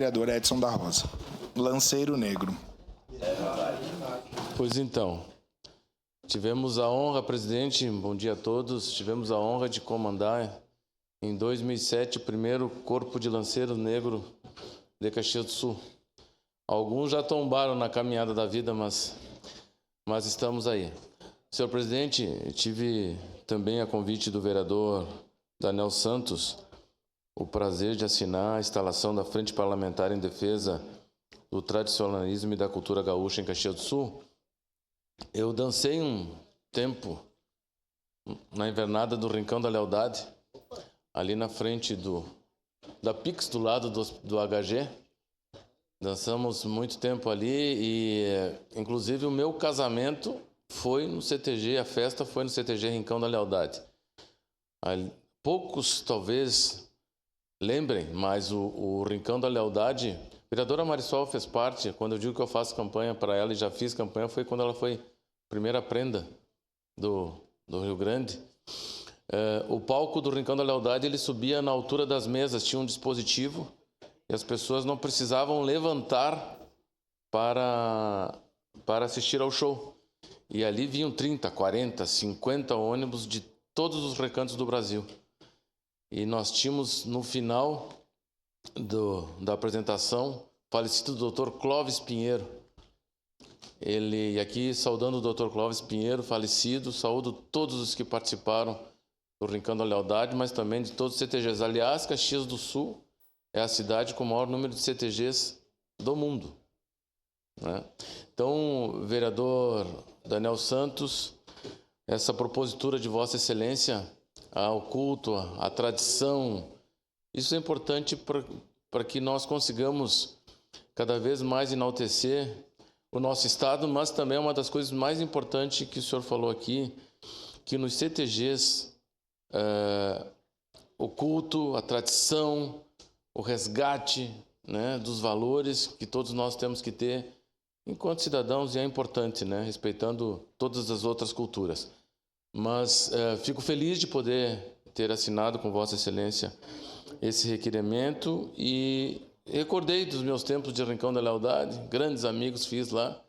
Vereador Edson da Rosa. Lanceiro Negro. Pois então, tivemos a honra, presidente, bom dia a todos, tivemos a honra de comandar em 2007 o primeiro Corpo de Lanceiro Negro de Caxias do Sul. Alguns já tombaram na caminhada da vida, mas estamos aí. Senhor presidente, tive também a convite do vereador Daniel Santos o prazer de assinar a instalação da Frente Parlamentar em Defesa do Tradicionalismo e da Cultura Gaúcha em Caxias do Sul. Eu dancei um tempo na invernada do Rincão da Lealdade, ali na frente da Pix, do lado do HG. Dançamos muito tempo ali e, inclusive, o meu casamento foi no CTG, a festa foi no CTG Rincão da Lealdade. Poucos, talvez, lembrem, mas o Rincão da Lealdade, a vereadora Marisol fez parte. Quando eu digo que eu faço campanha para ela e já fiz campanha, foi quando ela foi primeira prenda do Rio Grande. O palco do Rincão da Lealdade, ele subia na altura das mesas, tinha um dispositivo e as pessoas não precisavam levantar para assistir ao show. E ali vinham 30, 40, 50 ônibus de todos os recantos do Brasil. E nós tínhamos, no final da apresentação, falecido Dr. Clóvis Pinheiro. E aqui, saudando o Dr. Clóvis Pinheiro, falecido, saúdo todos os que participaram do Rincão da Lealdade, mas também de todos os CTGs. Aliás, Caxias do Sul é a cidade com o maior número de CTGs do mundo, né? Então, vereador Daniel Santos, essa propositura de Vossa Excelência ao culto, à tradição, isso é importante para que nós consigamos cada vez mais enaltecer o nosso Estado, mas também é uma das coisas mais importantes que o senhor falou aqui, que nos CTGs o culto, a tradição, o resgate, né, dos valores que todos nós temos que ter enquanto cidadãos, e é importante, né, respeitando todas as outras culturas. Mas fico feliz de poder ter assinado com Vossa Excelência esse requerimento e recordei dos meus tempos de Rincão da Lealdade, grandes amigos fiz lá,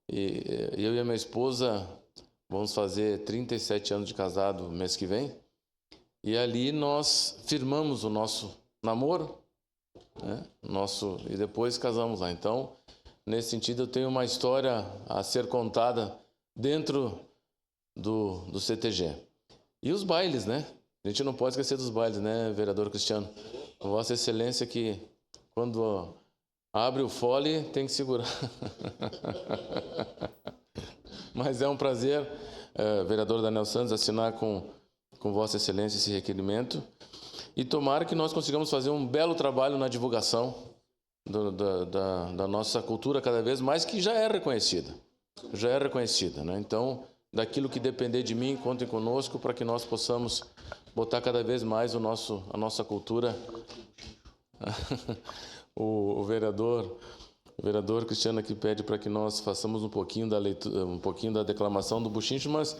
e eu e a minha esposa vamos fazer 37 anos de casado mês que vem, e ali nós firmamos o nosso namoro, né? E depois casamos lá. Então, nesse sentido, eu tenho uma história a ser contada dentro do CTG. E os bailes, né? A gente não pode esquecer dos bailes, né, vereador Cristiano? Vossa Excelência que, quando abre o fole, tem que segurar. Mas é um prazer, vereador Daniel Santos, assinar com Vossa Excelência esse requerimento. E tomara que nós consigamos fazer um belo trabalho na divulgação da nossa cultura cada vez mais, que já é reconhecida. Já é reconhecida, né? Então, daquilo que depender de mim, contem conosco para que nós possamos botar cada vez mais a nossa cultura. O vereador Cristiano aqui pede para que nós façamos um pouquinho da leitura, um pouquinho da declamação do Buchincho, mas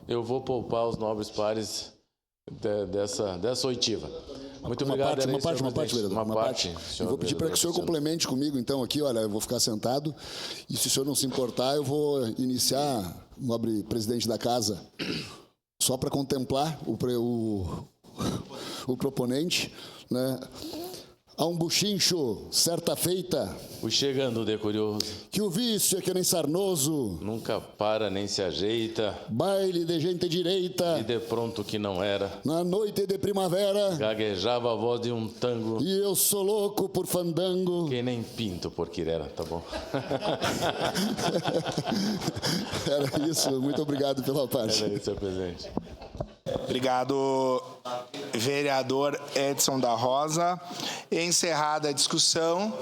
eu vou poupar os nobres pares dessa oitiva. Muito obrigado. Uma parte, vereador. Uma parte. Eu vou pedir para que o senhor complemente comigo, então, aqui, olha, eu vou ficar sentado, e se o senhor não se importar, eu vou iniciar, nobre presidente da casa, só para contemplar o proponente, né? Há um buchincho, certa feita, fui chegando de curioso, que o vício é que nem sarnoso, nunca para nem se ajeita, baile de gente direita, e de pronto que não era, na noite de primavera, gaguejava a voz de um tango, e eu sou louco por fandango, que nem pinto por quirera, tá bom? Era isso, muito obrigado pela parte. Era isso, senhor presidente. Obrigado, vereador Edson da Rosa. Encerrada a discussão.